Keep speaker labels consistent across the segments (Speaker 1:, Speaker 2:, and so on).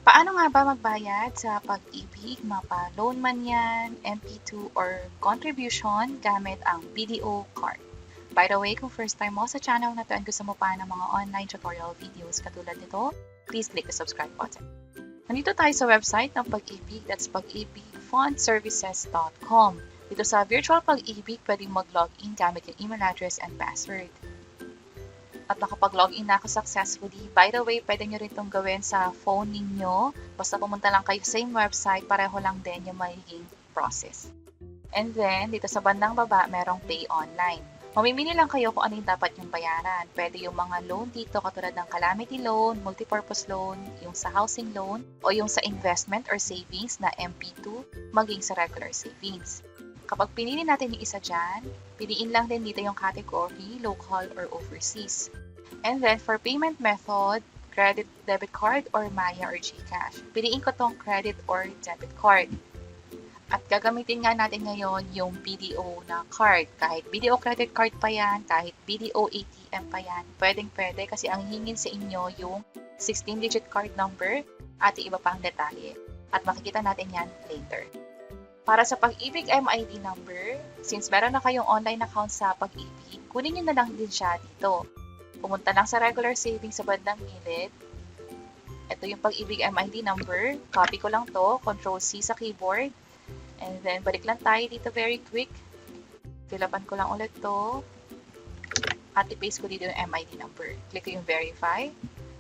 Speaker 1: Paano nga ba magbayad sa pag-ibig, mapa-loan man yan, MP2 or contribution gamit ang BDO card? By the way, kung first time mo sa channel na to and gusto mo pa ng mga online tutorial videos katulad nito, please click the subscribe button. Nandito tayo sa website ng Pag-ibig, that's pagibigfundservices.com. Dito sa virtual Pag-ibig, pwedeng mag-login gamit yung email address and password. At nakapag-login na ako successfully. By the way, pwede nyo rin itong gawin sa phone ninyo. Basta pumunta lang kayo sa same website, pareho lang din yung magiging process. And then, dito sa bandang baba, merong Pay Online. Mamimili lang kayo kung ano yung dapat yung bayaran. Pwede yung mga loan dito katulad ng calamity loan, multipurpose loan, yung sa housing loan, o yung sa investment or savings na MP2, maging sa regular savings. Kapag pinili natin yung isa dyan, piliin lang din dito yung category, local or overseas. And then for payment method, credit, debit card, or Maya or GCash. Piliin ko tong credit or debit card. At gagamitin nga natin ngayon yung BDO na card. Kahit BDO credit card pa yan, kahit BDO ATM pa yan, pwedeng-pwede kasi ang hingin sa inyo yung 16-digit card number at iba pang detalye. At makikita natin yan later. Para sa Pag-ibig MID number, since meron na kayong online account sa Pag-ibig, kunin nyo na lang din siya dito. Pumunta lang sa regular savings sa bandang gilid. Ito yung Pag-ibig MID number. Copy ko lang to, Ctrl-C sa keyboard. And then, balik lang tayo dito very quick. Fill-upan ko lang ulit to. At i-paste ko dito yung MID number. Click ko yung verify.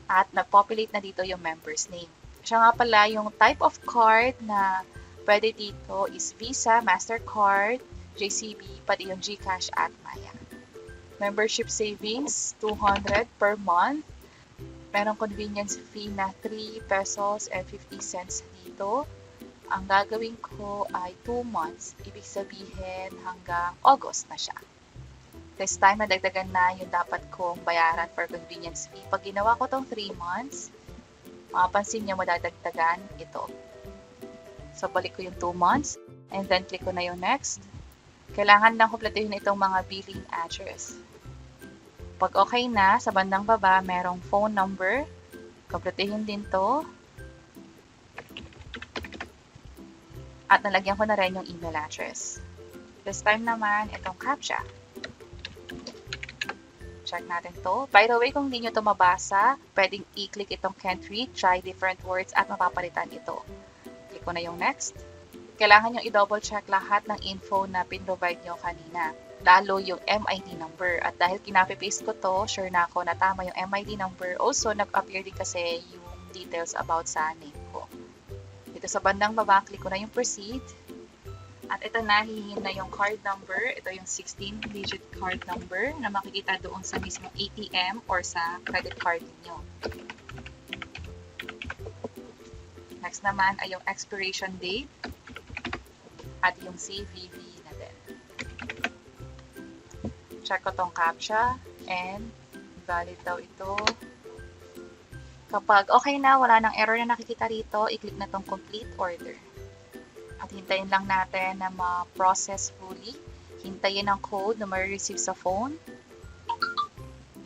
Speaker 1: At nag-populate na dito yung member's name. Siya nga pala yung type of card na pwede dito is Visa, MasterCard, JCB, pati yung GCash at Maya. Membership savings, 200 per month. Merong convenience fee na 3 pesos and 50 cents dito. Ang gagawin ko ay 2 months. Ibig sabihin hanggang August na siya. This time, nadagdagan na yung dapat kong bayaran for convenience fee. Pag ginawa ko tong 3 months, mapapansin nyo madadagdagan ito. So, balik ko yung 2 months. And then, click ko na yung next. Kailangan lang kumpletuhin itong mga billing address. Pag okay na, sa bandang baba, merong phone number. Kumpletuhin din to. At nalagyan ko na rin yung email address. This time naman, itong CAPTCHA. Check natin to. By the way, kung hindi nyo ito mabasa, pwedeng i-click itong can't read, try different words, at mapapalitan ito. Click ko na yung next. Kailangan nyo i-double check lahat ng info na pin-provide nyo kanina. Lalo yung MID number. At dahil kinapi-paste ko to, sure na ako na tama yung MID number. Also, nag-appear din kasi yung details about sa name ko. Dito sa bandang baba, click ko na yung proceed. At ito na, hihingin na yung card number. Ito yung 16-digit card number na makikita doon sa mismo ATM or sa credit card niyo. Next naman ay yung expiration date at yung CVV na din. Check ko tong CAPTCHA and valid daw ito. Kapag okay na, wala nang error na nakikita rito, i-click na tong complete order. At hintayin lang natin na ma-process fully. Hintayin ang code na ma-receive sa phone.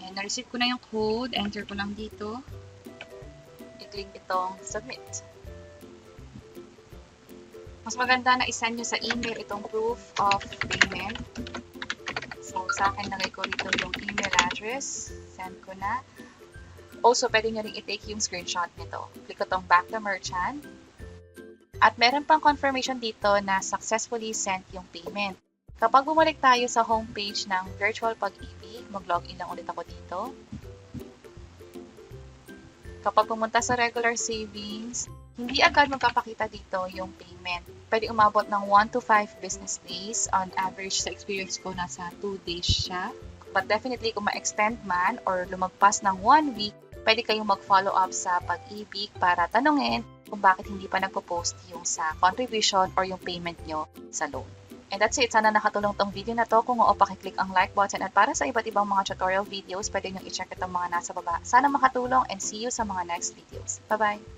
Speaker 1: And na-receive ko na yung code. Enter ko lang dito. I-click itong submit. Mas maganda na isend nyo sa email itong proof of payment. So, sa akin, lagay ko rito yung email address. Send ko na. Also, pwede nyo rin i-take yung screenshot nito. Click ko tong back to merchant. At meron pang confirmation dito na successfully sent yung payment. Kapag bumalik tayo sa homepage ng Virtual Pag-ibig, mag-login lang ulit ako dito. Kapag pumunta sa regular savings, hindi agad magpapakita dito yung payment. Pwede umabot ng 1 to 5 business days. On average, sa experience ko, nasa 2 days siya. But definitely, kung ma-extend man or lumagpas ng 1 week, pwede kayong mag-follow up sa Pag-ibig para tanungin kung bakit hindi pa nagpo-post yung sa contribution or yung payment nyo sa loan. And that's it. Sana nakatulong tong video na to. Kung oo, pakiclick ang like button. At para sa iba't ibang mga tutorial videos, pwede nyo i-check itong mga nasa baba. Sana makatulong and see you sa mga next videos. Bye-bye!